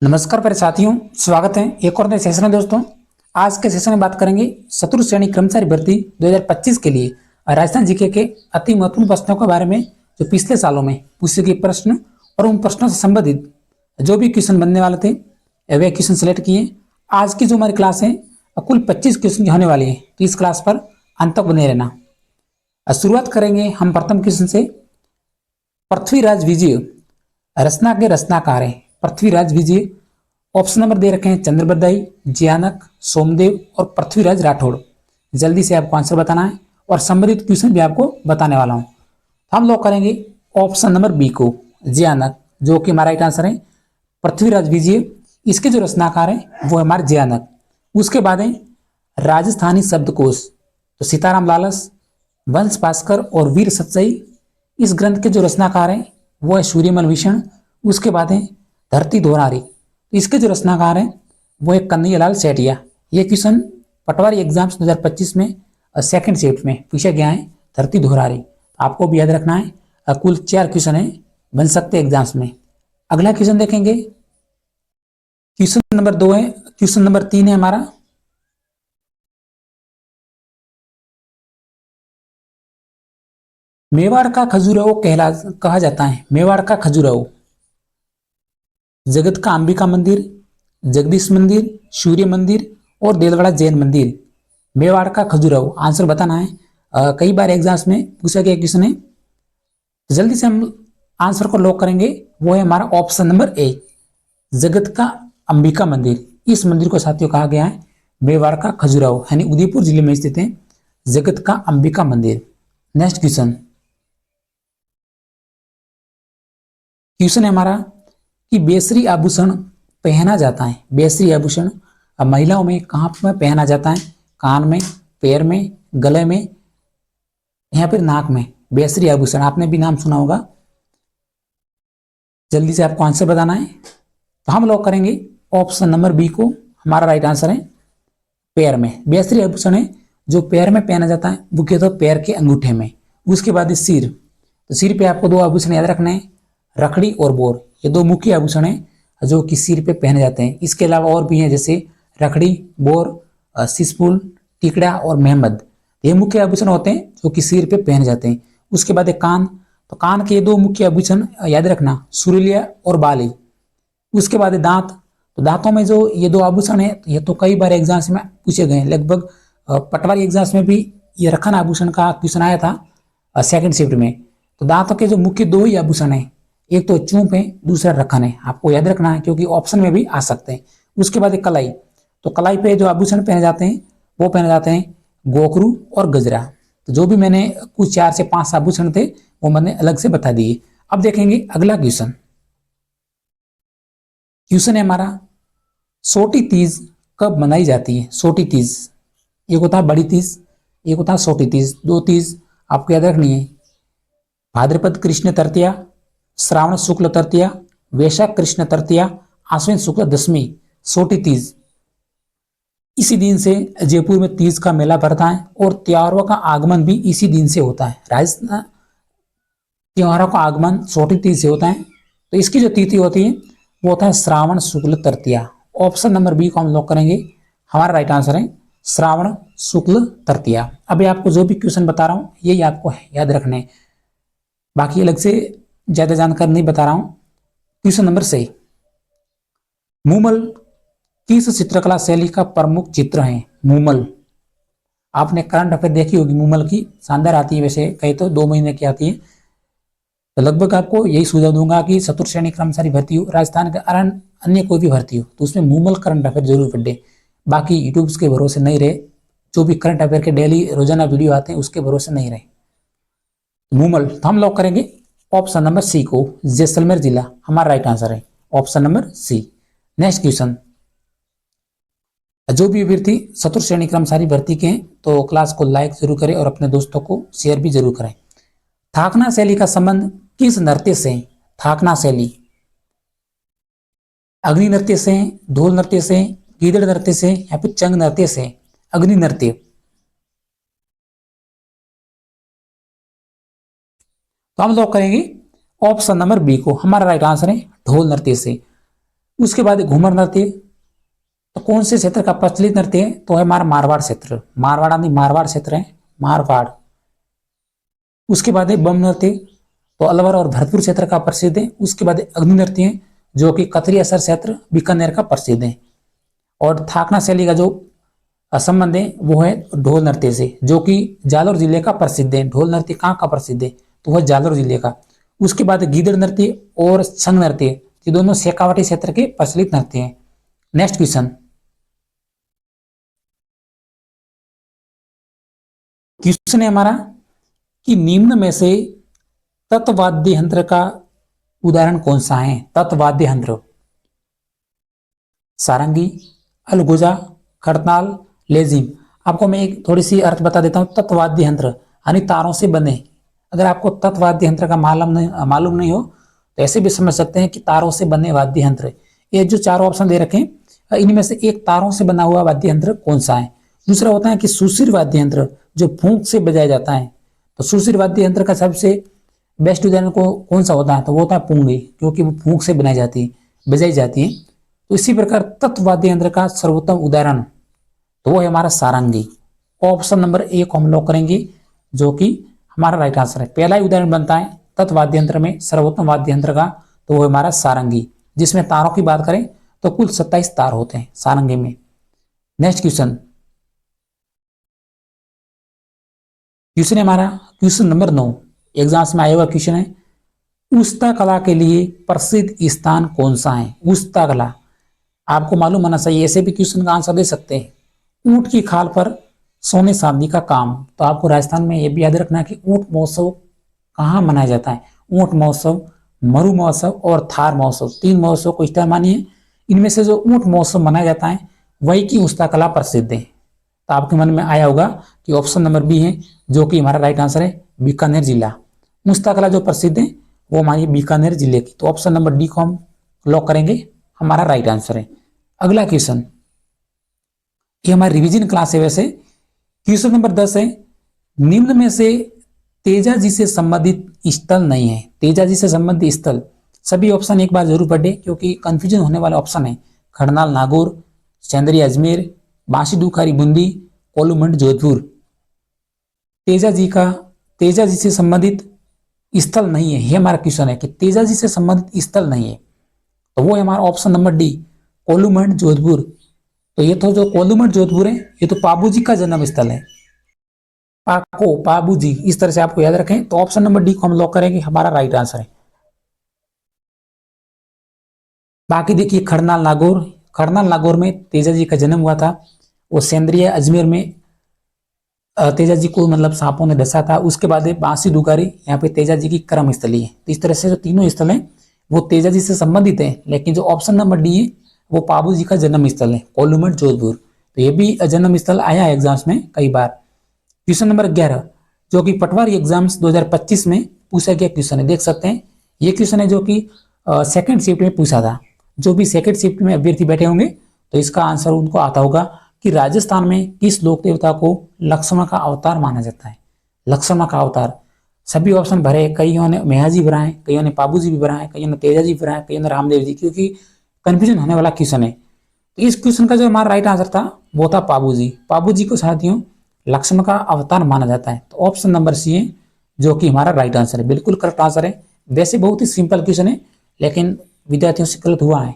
नमस्कार प्यारे साथियों, स्वागत है एक और नए सेशन में। दोस्तों, आज के सेशन में बात करेंगे चतुर्थ श्रेणी कर्मचारी भर्ती 2025 के लिए राजस्थान जीके के अति महत्वपूर्ण प्रश्नों के बारे में, जो पिछले सालों में पूछे गए प्रश्न और उन प्रश्नों से संबंधित जो भी क्वेश्चन बनने वाले थे वे क्वेश्चन सेलेक्ट किए। आज की जो हमारी क्लास है कुल 25 क्वेश्चन की होने वाली है, तो इस क्लास पर अंत तक बने रहना। शुरुआत करेंगे हम प्रथम क्वेश्चन से। पृथ्वीराज विजय रचना के रचनाकार है। पृथ्वीराज विजय ऑप्शन नंबर दे रखे हैं चंद्रबरदाई, जियानक, सोमदेव और पृथ्वीराज राठौड़। जल्दी से आपको आंसर बताना है और संबंधित क्वेश्चन भी आपको बताने वाला हूं। हम लोग करेंगे ऑप्शन नंबर बी को, जियानक, जो कि हमारा राइट आंसर है। पृथ्वीराज विजय इसके जो रचनाकार है वो है हमारे जियानक। उसके बाद है राजस्थानी शब्दकोश, तो सीताराम लालस, वंश भास्कर और वीर सच्चाई इस ग्रंथ के जो रचनाकार हैं वो है सूर्यमल भीषण। उसके बाद है धरती दोहरारी, तो इसके जो रचनाकार हैं वो है कन्हैयालाल सेठिया। ये क्वेश्चन पटवारी एग्जाम्स 2025 में सेकंड शिफ्ट में पूछा गया है, धरती दोहरारी। आपको भी याद रखना है। कुल 4 क्वेश्चन है बन सकते हैं एग्जाम्स में। अगला क्वेश्चन देखेंगे, क्वेश्चन नंबर 2 है। क्वेश्चन नंबर 3 है हमारा, मेवाड़ का खजुराहो कहा जाता है। मेवाड़ का खजुराहो जगत का अंबिका मंदिर, जगदीश मंदिर, सूर्य मंदिर और देलवाड़ा जैन मंदिर। मेवाड़ का खजुराहो आंसर बताना है। कई बार एग्जाम्स में पूछा गया क्वेश्चन है, तो जल्दी से हम आंसर को लॉक करेंगे। वो है हमारा ऑप्शन नंबर ए, जगत का अंबिका मंदिर। इस मंदिर को साथियों कहा गया है मेवाड़ का खजुराहो, यानी उदयपुर जिले में स्थित है जगत का अंबिका मंदिर। नेक्स्ट क्वेश्चन है हमारा कि बेसरी आभूषण पहना जाता है। बेसरी आभूषण अब महिलाओं में कहाँ पर पहना जाता है? कान में, पैर में, गले में या फिर नाक में। बेसरी आभूषण आपने भी नाम सुना होगा। जल्दी से आपको आंसर बताना है, तो हम लोग करेंगे ऑप्शन नंबर बी को। हमारा राइट आंसर है पैर में। बेसरी आभूषण है जो पैर में पहना जाता है, वो कहते हैं पैर के अंगूठे में। उसके बाद सिर, तो सिर पे आपको 2 आभूषण याद रखने हैं, रखड़ी और बोर। ये 2 मुख्य आभूषण हैं जो कि सिर पे पहने जाते हैं। इसके अलावा और भी हैं, जैसे रखड़ी, बोर, सिसफुल, टिकड़ा और मेहमद। ये मुख्य आभूषण होते हैं जो कि सिर पे पहने जाते हैं। उसके बाद एक कान, तो कान के 2 मुख्य आभूषण याद रखना, सुरीलिया और बाली। उसके बाद दांत, तो दांतों में जो ये 2 आभूषण है, ये तो कई बार एग्जाम्स में पूछे गए। लगभग पटवारी एग्जाम्स में भी ये रखन आभूषण का क्वेश्चन आया था सेकंड शिफ्ट में। तो दांतों के जो मुख्य 2 ही आभूषण है, एक तो चूंप है, दूसरा रखन है। आपको याद रखना है क्योंकि ऑप्शन में भी आ सकते हैं। उसके बाद एक कलाई, तो कलाई पे जो आभूषण पहने जाते हैं वो पहने जाते हैं गोखरू और गजरा। तो जो भी मैंने कुछ 4 से 5 आभूषण थे वो मैंने अलग से बता दिए। अब देखेंगे अगला क्वेश्चन। क्वेश्चन है हमारा, सोटी तीज कब मनाई जाती है? सोटी तीज, एक होता है बड़ी तीज, एक होता है सोटी तीज। 2 तीज आपको याद रखनी है। भाद्रपद कृष्ण तृतीया, श्रावण शुक्ल तृतीया, वैशाख कृष्ण तृतीया, आश्विन शुक्ल दशमी, सोटी तीज। इसी दिन से जयपुर में तीज का मेला भरता है और त्योहारों का आगमन भी इसी दिन से होता है। राजस्थान त्योहारों का आगमन सोटी तीज से होता है। तो इसकी जो तिथि होती है वो होता है श्रावण शुक्ल तृतीया। ऑप्शन नंबर बी को हम लॉक करेंगे। हमारा राइट आंसर है श्रावण शुक्ल तृतीया। अभी आपको जो भी क्वेश्चन बता रहा हूं यही आपको याद रखने, बाकी अलग से ज्यादा जानकारी नहीं बता रहा हूं। क्वेश्चन नंबर 6, मूमल किस चित्रकला शैली का प्रमुख चित्र है? मूमल, आपने करंट अफेयर देखी होगी। मूमल की शानदार आती है, वैसे कहे तो 2 महीने की आती है। तो लगभग आपको यही सुझाव दूंगा कि चतुर्थ श्रेणी कर्मचारी भर्ती हो, राजस्थान का अन्य कोई भी भर्ती हो, तो उसमें मूमल करंट अफेयर जरूर पढ़े। बाकी यूट्यूब के भरोसे नहीं रहे, जो भी करंट अफेयर के डेली रोजाना वीडियो आते हैं उसके भरोसे नहीं रहे। मूमल, तो हम लॉक करेंगे ऑप्शन नंबर सी को, जैसलमेर जिला। हमारा राइट आंसर है option number C. Next question, जो भी अभ्यर्थी चतुर्थ श्रेणी कर्मचारी भर्ती के हैं तो क्लास को लाइक जरूर करें और अपने दोस्तों को शेयर भी जरूर करें। थाकना शैली का संबंध किस नृत्य से है? थाकना शैली अग्नि नृत्य से, ढोल नृत्य से, गीदड़ नृत्य से या फिर चंग नृत्य से? अग्नि नृत्य, तो हम लोग करेंगे ऑप्शन नंबर बी को। हमारा राइट आंसर है ढोल नृत्य से। उसके बाद घूमर नृत्य, तो कौन से क्षेत्र का प्रचलित नृत्य है? तो है हमारा मारवाड़ क्षेत्र, मारवाड़ आदि मारवाड़ क्षेत्र है, मारवाड़। उसके बाद है बम नृत्य, तो अलवर और भरतपुर क्षेत्र का प्रसिद्ध है। उसके बाद अग्नि नृत्य है, जो कि कतरी असर क्षेत्र बीकानेर का प्रसिद्ध है। और थाकना शैली का जो संबंध है वो है ढोल नृत्य से, जो कि जालोर जिले का प्रसिद्ध है। ढोल नृत्य कहाँ का प्रसिद्ध है? तो वह जालोर जिले का। उसके बाद गीदड़ नृत्य और संग नृत्य, ये दोनों शेखावाटी क्षेत्र के प्रचलित नृत्य हैं। नेक्स्ट क्वेश्चन, क्वेश्चन है हमारा कि निम्न में से तत्वाद्य यंत्र का उदाहरण कौन सा है? तत्वाद्य यंत्र, सारंगी, अलगुजा, खड़ताल, लेजिम। आपको मैं एक थोड़ी सी अर्थ बता देता हूं। तत्वाद्य यंत्र यानी तारों से बने। अगर आपको तत्वाद्य यंत्र का मालूम नहीं हो तो ऐसे भी समझ सकते हैं कि तारों से बने वाद्य यंत्र। ये जो चारों ऑप्शन दे रखे हैं, इनमें से एक तारों से बना हुआ वाद्य यंत्र कौन सा है? दूसरा होता है कि सुशिर वाद्य यंत्र, जो फूंक से बजाया जाता है। तो सुशिर वाद्य यंत्र का सबसे बेस्ट उदाहरण को कौन सा होता है? तो वो होता है पुंगी, क्योंकि वो फूंक से बनाई जाती है, बजाई जाती है। तो इसी प्रकार तत्वाद्य यंत्र का सर्वोत्तम उदाहरण तो वो है हमारा सारंगी। ऑप्शन नंबर ए को हम लॉक करेंगे, जो कि हमारा राइट आंसर है। पहला ही उदाहरण बनता है तत्वाद्य यंत्र में सर्वोत्तम वाद्य यंत्र का, तो वो हमारा सारंगी, जिसमें तारों की बात करें तो कुल 27 तार होते हैं सारंगी में। नेक्स्ट क्वेश्चन, क्वेश्चन है हमारा क्वेश्चन नंबर 9, एग्जाम्स में आया हुआ क्वेश्चन है। उस्ता कला के लिए प्रसिद्ध स्थान कौन सा है? उस्ता कला आपको मालूम होना चाहिए, ऐसे भी क्वेश्चन का आंसर दे सकते हैं। ऊंट की खाल पर सोने चांदी का काम, तो आपको राजस्थान में यह भी याद रखना है कि ऊंट महोत्सव कहाँ मनाया जाता है? ऊंट महोत्सव, मरु महोत्सव और थार महोत्सव, 3 महोत्सव को इस तरह मानिए। इनमें से जो ऊंट महोत्सव मनाया जाता है वही की उस्ता कला प्रसिद्ध है। तो आपके मन में आया होगा कि ऑप्शन नंबर बी है, जो कि हमारा राइट आंसर है, बीकानेर जिला। उस्ता कला जो प्रसिद्ध है वो हमारी बीकानेर जिले की। तो ऑप्शन नंबर डी को हम लॉक करेंगे, हमारा राइट आंसर है। अगला क्वेश्चन, ये हमारी रिवीजन क्लास है। वैसे क्वेश्चन नंबर 10 है, निम्न में से तेजाजी से संबंधित स्थल नहीं है। तेजाजी से संबंधित स्थल, सभी ऑप्शन एक बार जरूर पढ़े क्योंकि कंफ्यूजन होने वाले ऑप्शन है। खड़नाल नागौर, सेंदरी अजमेर, बांसी दुखारी बूंदी, कोलूमंड जोधपुर। तेजाजी से संबंधित स्थल नहीं है, ये हमारा क्वेश्चन है कि तेजाजी से संबंधित स्थल नहीं है, तो वो है हमारा option number D, Kolumand Jodhpur. तो ये तो जो कोलूमंड जोधपुर है ये तो पाबूजी का जन्म स्थल है। पाबूजी, इस तरह से आपको याद रखें। तो ऑप्शन नंबर डी को हम लॉक करेंगे, हमारा राइट आंसर है। बाकी देखिए खड़नाल नागौर में तेजाजी का जन्म हुआ था। वो सेंद्रिय अजमेर में तेजाजी को मतलब सांपों ने डसा था। उसके बाद बांसी दुगारी, यहाँ पे तेजाजी की कर्म स्थली है। तो इस तरह से जो तीनों स्थल हैं वो तेजाजी से संबंधित है, लेकिन जो ऑप्शन नंबर डी है वो पाबूजी का जन्म स्थल है, कोलूमंड जोधपुर। तो ये भी जन्म स्थल आया है एग्जाम्स में कई बार। क्वेश्चन नंबर 11, जो कि पटवारी एग्जाम्स 2025 में पूछा गया क्वेश्चन है, देख सकते हैं। ये क्वेश्चन है जो कि सेकंड शिफ्ट में पूछा था। जो भी सेकंड शिफ्ट में अभ्यर्थी बैठे होंगे तो इसका आंसर उनको आता होगा कि राजस्थान में किस लोक देवता को लक्ष्मण का अवतार माना जाता है? लक्ष्मण का अवतार, सभी ऑप्शन भरे, कईयों ने मेहाजी भरा है, कईयों ने पाबूजी भी भरा है, कईयों ने तेजाजी भरा है, कईयों ने रामदेव जी, क्योंकि कंफ्यूजन होने वाला क्वेश्चन है। तो इस क्वेश्चन का जो हमारा राइट आंसर था वो था पाबूजी। पाबूजी को साथियों लक्ष्मण का अवतार माना जाता है। तो ऑप्शन नंबर सी है जो कि हमारा राइट आंसर है, बिल्कुल करेक्ट आंसर है। वैसे बहुत ही सिंपल क्वेश्चन है लेकिन विद्यार्थियों से गलत हुआ है।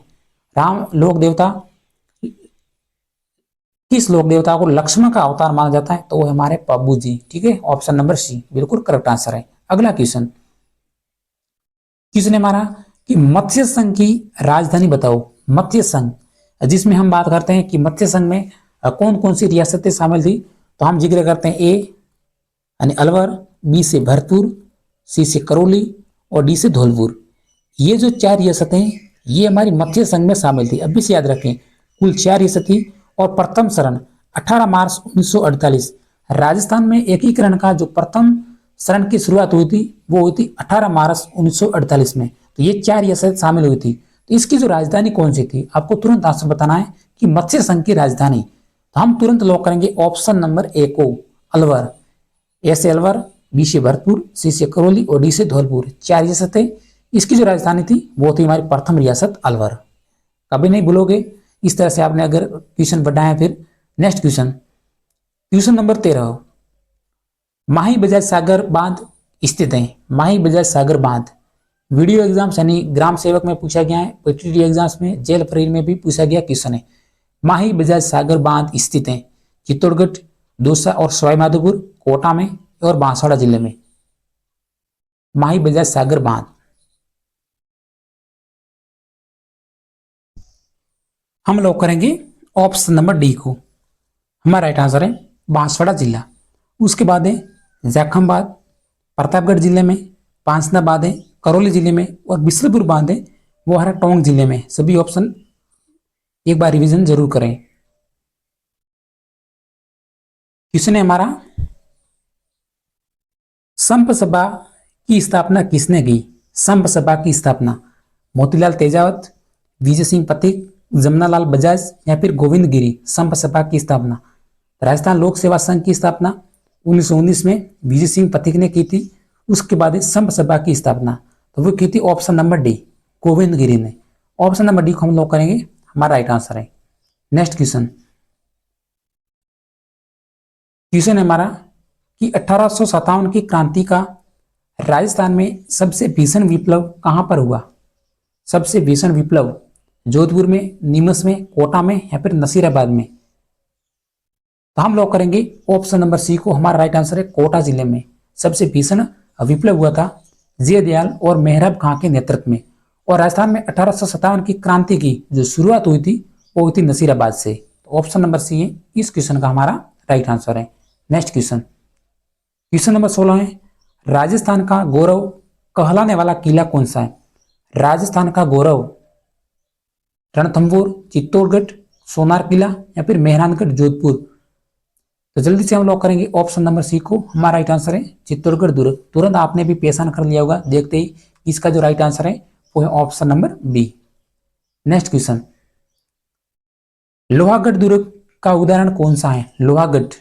किस लोक देवता को लक्ष्मण का अवतार माना जाता है? तो वो हमारे पाबूजी। ठीक है, ऑप्शन नंबर सी बिल्कुल करेक्ट आंसर है। अगला क्वेश्चन है हमारा कि मत्स्य संघ की राजधानी बताओ। मत्स्य संघ, जिसमें हम बात करते हैं कि मत्स्य संघ में कौन कौन सी रियासतें शामिल थी, तो हम जिक्र करते हैं ए यानी अलवर, बी से भरतपुर, सी से करौली और डी से धौलपुर। ये जो 4 रियासतें ये हमारी मत्स्य संघ में शामिल थी। अभी से याद रखें, कुल 4 रियासत थी और प्रथम शरण 18 मार्च 1948 राजस्थान में एकीकरण का जो प्रथम शरण की शुरुआत हुई थी वो हुई थी 18 मार्च 1948 में। तो ये 4 रियासत शामिल हुई थी। तो इसकी जो राजधानी कौन सी थी, आपको तुरंत आंसर बताना है कि मत्स्य संघ की राजधानी। तो हम तुरंत लॉक करेंगे ऑप्शन नंबर ए को, अलवर। ए से अलवर, बी से भरतपुर, सी से करौली और डी से धौलपुर। 4 रियासतें, इसकी जो राजधानी थी वो थी हमारी प्रथम रियासत अलवर। कभी नहीं भूलोगे। इस तरह से आपने अगर क्वेश्चन बढ़ाया। फिर next question, question number 13, Mahi Bajaj Sagar बांध स्थित है। माही बजाज सागर बांध वीडियो एग्जाम्स यानी ग्राम सेवक में पूछा गया है, पीटीटी एग्जाम्स में, जेल फरीर में भी पूछा गया क्वेश्चन है। माही बजाज सागर बांध स्थित है चित्तौड़गढ़, दौसा और सवाई माधोपुर, कोटा में और बांसवाड़ा जिले में। माही बजाज सागर बांध हम लोग करेंगे ऑप्शन नंबर डी को। हमारा राइट आंसर है बांसवाड़ा जिला। उसके बाद है जैखमबाद प्रतापगढ़ जिले में, पांसना बांध है करौली जिले में और बिसलपुर बांध है वो हमारा टोंक जिले में। सभी ऑप्शन एक बार रिवीजन जरूर करें। क्वेश्चन है हमारा, संप सभा की स्थापना किसने की? संप सभा की स्थापना मोतीलाल तेजावत, विजय सिंह पथिक, जमनालाल बजाज या फिर गोविंद गिरी। संप सभा की स्थापना राजस्थान लोक सेवा संघ की स्थापना 1919 में विजय सिंह पथिक ने की थी। उसके बाद संप सभा की स्थापना तो वो की थी ऑप्शन नंबर डी, गोविंद गिरी ने। ऑप्शन नंबर डी को हम लोग करेंगे, हमारा राइट आंसर है। नेक्स्ट क्वेश्चन, क्वेश्चन है हमारा कि 1857 की क्रांति का राजस्थान में सबसे भीषण विप्लव कहां पर हुआ? सबसे भीषण विप्लव जोधपुर में, नीमच में, कोटा में या फिर नसीराबाद में। तो हम लोग करेंगे ऑप्शन नंबर सी को, हमारा राइट आंसर है कोटा जिले में। सबसे भीषण विप्लव हुआ था जयदयाल और मेहराब खां के नेतृत्व में। और राजस्थान में 1857 की क्रांति की जो शुरुआत हुई थी वो हुई थी नसीराबाद से। तो ऑप्शन नंबर सी है इस क्वेश्चन का हमारा राइट आंसर है। नेक्स्ट क्वेश्चन, क्वेश्चन नंबर 16 है, राजस्थान का गौरव कहलाने वाला किला कौन सा है? राजस्थान का गौरव रणथंभौर, चित्तौड़गढ़, सोनार किला या फिर मेहरानगढ़, जोधपुर। तो जल्दी से हम लोग करेंगे ऑप्शन नंबर सी को, हमारा राइट आंसर है चित्तौड़गढ़ दुर्ग। तुरंत आपने भी पहचान कर लिया होगा देखते ही, इसका जो राइट आंसर है वो है option number B. Next question, Lohagarh दुर्ग का उदाहरण कौन सा है? लोहागढ़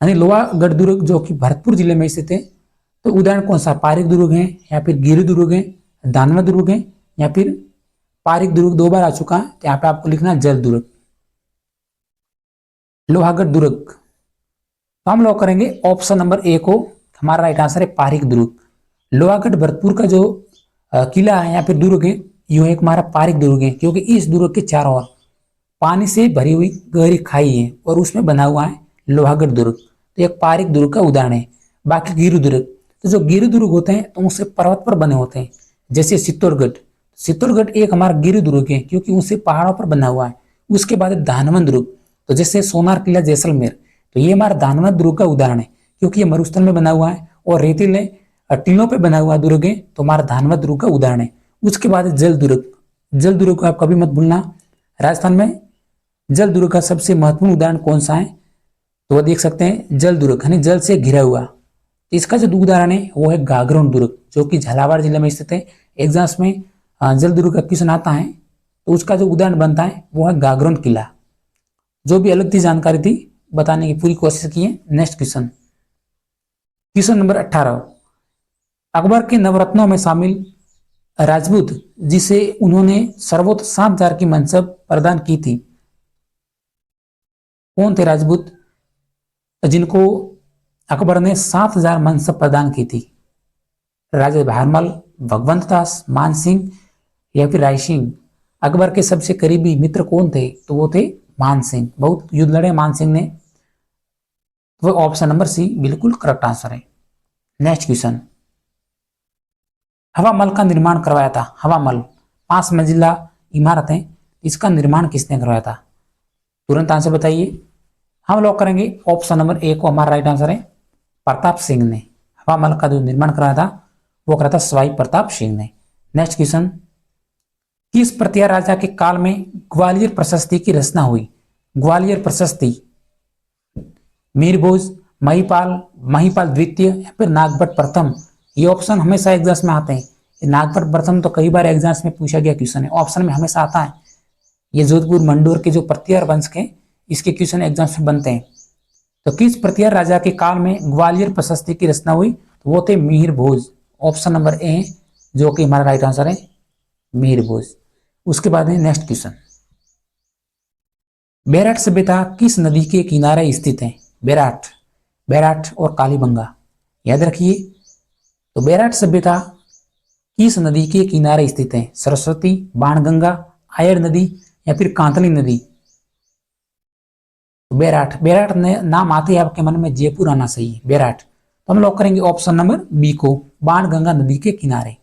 यानी लोहागढ़ दुर्ग जो कि भरतपुर जिले में स्थित है। तो उदाहरण कौन सा? पारीक दुर्ग है या फिर गिरि दुर्ग है, दानवा दुर्ग है या फिर पारीक दुर्ग 2 बार आ चुका है। तो यहाँ पे आपको लिखना है जल दुर्ग, लोहागढ़ दुर्ग। तो हम लोग करेंगे ऑप्शन नंबर ए को, हमारा राइट आंसर है पारीक दुर्ग। लोहागढ़ भरतपुर का जो किला है या फिर दुर्ग है, यह एक हमारा पारीक दुर्ग है, क्योंकि इस दुर्ग के चारों ओर पानी से भरी हुई गहरी खाई है और उसमें बना हुआ है लोहागढ़ दुर्ग। तो एक पारीक दुर्ग का उदाहरण है। बाकी गिरि दुर्ग, तो जो गिरि दुर्ग होते हैं तो उससे पर्वत पर बने होते हैं, जैसे चित्तौड़गढ़। चित्तौड़गढ़ एक हमारा गिरि दुर्ग है क्योंकि उससे पहाड़ों पर बना हुआ है। उसके बाद धानवन दुर्ग, तो जैसे सोनार किला जैसलमेर, तो ये हमारा धानवन दुर्ग का उदाहरण है क्योंकि ये मरुस्थल में बना हुआ है और रेतीले टीलों पे बना हुआ दुर्ग है, तो हमारा धानवन दुर्ग का उदाहरण है। उसके बाद जल दुर्ग। जल दुर्ग को आप कभी मत भूलना। राजस्थान में जल दुर्ग का सबसे महत्वपूर्ण उदाहरण कौन सा है? तो वह देख सकते हैं जल दुर्ग यानी जल से घिरा हुआ। इसका जो उदाहरण है वो है गागरोन दुर्ग, जो कि झालावाड़ जिले में स्थित है। एग्जाम्स में जल दुर्ग का क्वेश्चन आता है तो उसका जो उदाहरण बनता है वो है गागरोन किला। जो भी अलग थी जानकारी थी बताने की पूरी कोशिश की है। Next question, question number 18, Akbar के नवरत्नों में शामिल राजपूत जिसे उन्होंने सर्वोच्च 7,000 की मनसब प्रदान की थी, कौन थे राजपूत जिनको अकबर ने 7,000 मनसब प्रदान की थी? राजा भारमल, भगवंत दास, मान सिंह या फिर राय सिंह। अकबर के सबसे करीबी मित्र कौन थे? तो वो थे मान सिंह। बहुत युद्ध लड़े मान सिंह ने। वो ऑप्शन नंबर सी बिल्कुल करेक्ट आंसर है। नेक्स्ट क्वेश्चन, हवा महल का निर्माण करवाया था। हवा महल 5 मंजिला इमारत है, इसका निर्माण किसने करवाया था? तुरंत आंसर बताइए। हम लोग करेंगे ऑप्शन नंबर ए को, हमारा राइट आंसर है प्रताप सिंह ने। हवा महल का जो निर्माण कराया था वो करा था सवाई प्रताप सिंह ने। नेक्स्ट क्वेश्चन, किस प्रतिहार राजा के काल में ग्वालियर प्रशस्ति की रचना हुई? ग्वालियर प्रशस्ति मीरभोज, महिपाल, महिपाल द्वितीय या फिर नागभट्ट प्रथम। ये ऑप्शन हमेशा एग्जाम्स में आते हैं। नागभट्ट प्रथम तो कई बार एग्जाम्स में पूछा गया क्वेश्चन है, ऑप्शन में हमेशा आता है। ये जोधपुर मंडोर के जो प्रतिहार वंश के इसके क्वेश्चन एग्जाम्स में बनते हैं। तो किस प्रतिहार राजा के काल में ग्वालियर प्रशस्ति की रचना हुई? तो वो थे मिहिर भोज। ऑप्शन नंबर ए जो कि हमारा राइट आंसर है मिहिर भोज। उसके बाद है नेक्स्ट क्वेश्चन, बैराट सभ्यता किस नदी के किनारे स्थित है? बैराट, बैराट और कालीबंगा याद रखिए। तो बैराट सभ्यता किस नदी के किनारे स्थित है? सरस्वती, बाणगंगा, आयर नदी या फिर कांतली नदी? तो बैराट, बैराट ने नाम आते ही आपके मन में जयपुर आना चाहिए, बैराट। तो हम लॉक करेंगे ऑप्शन नंबर बी को, बाणगंगा नदी के किनारे।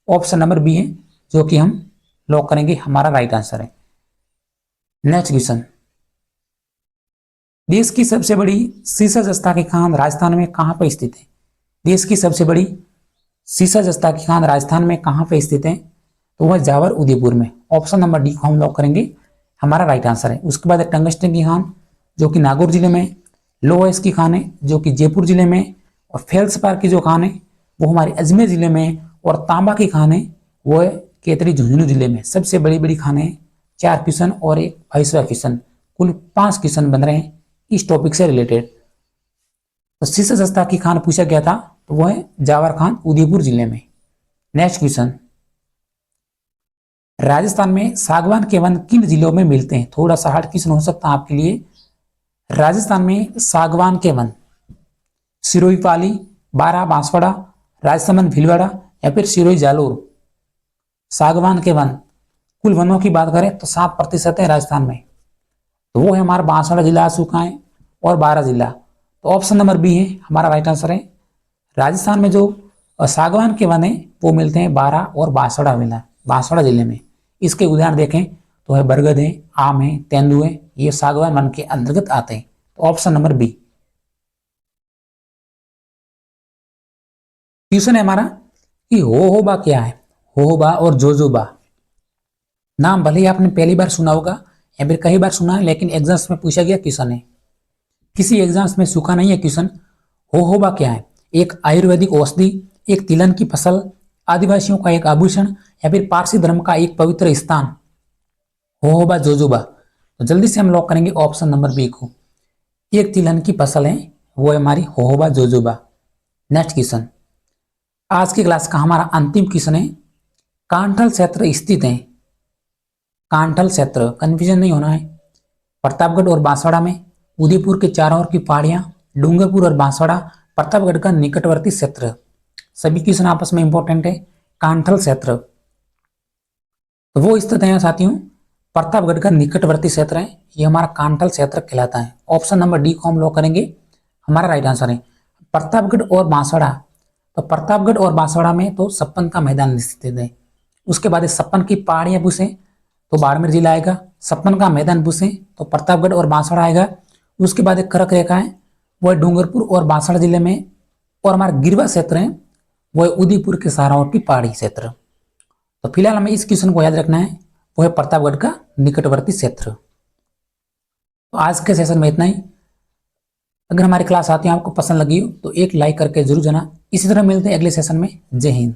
ऑप्शन नंबर बी है जो कि हम लॉक करेंगे, हमारा राइट आंसर है। नेक्स्ट क्वेश्चन, देश की सबसे बड़ी सीसा जस्ता की खान राजस्थान में कहां पर स्थित है? देश की सबसे बड़ी सीसा जस्ता की खान राजस्थान में कहां पर स्थित है? तो वह जावर उदयपुर में। ऑप्शन नंबर डी को हम लॉक करेंगे, हमारा राइट आंसर है। उसके बाद टंगस्टन की खान जो कि नागौर जिले में, लोहस की खान है जो कि जयपुर जिले में, और फेल्सपार की जो खान है वो हमारे अजमेर जिले में, और तांबा की खान है वो है केतरी झुंझुनू जिले में। सबसे बड़ी बड़ी खानें हैं। 4 क्वेश्चन और एक 22वां क्वेश्चन, कुल 5 क्वेश्चन बन रहे हैं इस टॉपिक से रिलेटेड। तो सीसा जस्ता की खान पूछा गया था, तो वो है जावर खान उदयपुर जिले में। नेक्स्ट क्वेश्चन, राजस्थान में सागवान के वन किन जिलों में मिलते हैं? थोड़ा सा हार्ड क्वेश्चन हो सकता है आपके लिए। राजस्थान में सागवान के वन, सिरोही पाली, बारा बांसवाड़ा, राजसमंद भीलवाड़ा या फिर सिरोही जालोर? सागवान के वन, कुल वनों की बात करें तो 7% है राजस्थान में, तो वो है हमारा बांसवाड़ा जिला, सुखाए और बारा जिला। तो ऑप्शन नंबर बी है हमारा राइट आंसर है। राजस्थान में जो सागवान के वन है वो मिलते हैं बारा और बांसवाड़ा जिले में। इसके उदाहरण देखें तो है बरगद है, आम है, तेंदुए, ये सागवान वन के अंतर्गत आते हैं। तो ऑप्शन नंबर बी। क्वेश्चन है हमारा कि होहोबा क्या है? होहोबा और जोजोबा नाम भले ही आपने पहली बार सुना होगा या फिर कई बार सुना है, लेकिन एग्जाम्स में पूछा गया क्वेश्चन है, किसी एग्जाम्स में सूखा नहीं है क्वेश्चन। होहोबा क्या है? एक आयुर्वेदिक औषधि, एक तिलहन की फसल, आदिवासियों का एक आभूषण या फिर पारसी धर्म का एक पवित्र स्थान? होहोबा जोजोबा। तो जल्दी से हम लॉक करेंगे ऑप्शन नंबर बी को, एक तिलहन की फसल है वो है हमारी होहोबा जोजोबा। नेक्स्ट क्वेश्चन, आज की क्लास का हमारा अंतिम क्वेश्चन है, कांठल क्षेत्र स्थित है, कांठल क्षेत्र कंफ्यूजन नहीं होना है, प्रतापगढ़ और बांसवाड़ा में, उदयपुर के चारों ओर की पहाड़ियां, डूंगरपुर और बांसवाड़ा, प्रतापगढ़ का निकटवर्ती क्षेत्र? सभी क्वेश्चन आपस में इंपॉर्टेंट है। कांठल क्षेत्र तो वो स्थित है साथियों प्रतापगढ़ का निकटवर्ती क्षेत्र है, ये हमारा कांठल क्षेत्र कहलाता है। ऑप्शन नंबर डी को हम लॉक करेंगे, हमारा राइट आंसर है। प्रतापगढ़ और बांसवाड़ा, तो प्रतापगढ़ और बांसवाड़ा में तो सप्पन का मैदान स्थित है। उसके बाद सप्पन की पहाड़ियां पूछे तो बाड़मेर जिला आएगा, सप्पन का मैदान पूछे तो प्रतापगढ़ और बांसवाड़ा आएगा। उसके बाद एक कर्क रेखा है वो डूंगरपुर और बांसवाड़ा जिले में, और हमारा गिरवा क्षेत्र है वो है उदयपुर के सहाराओं की पहाड़ी क्षेत्र। तो फिलहाल हमें इस क्वेश्चन को याद रखना है, वो है प्रतापगढ़ का निकटवर्ती क्षेत्र। तो आज के सेशन में इतना ही। अगर हमारी क्लास आती है आपको पसंद लगी हो तो एक लाइक करके जरूर जाना। इसी तरह मिलते हैं अगले सेशन में। जय हिंद।